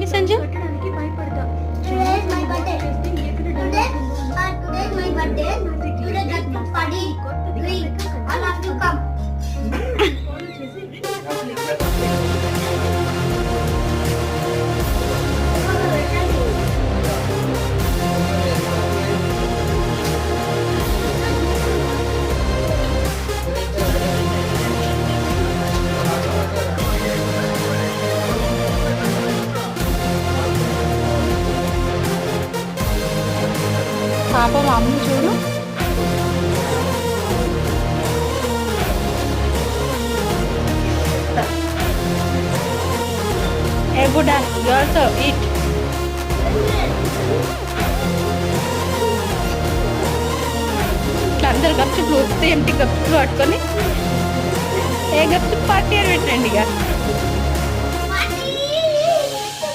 A Sanju Today is my birthday. Today is my birthday. Today got to party. Drink. All of you come. పాప mummy చూడు ఏ Budda you also eat అందరు గప్చుప్లు వస్తే ఎంటి గప్చుప్లు పట్టుకొని ఏ గప్చుప్ party అని పెట్టండి ఇక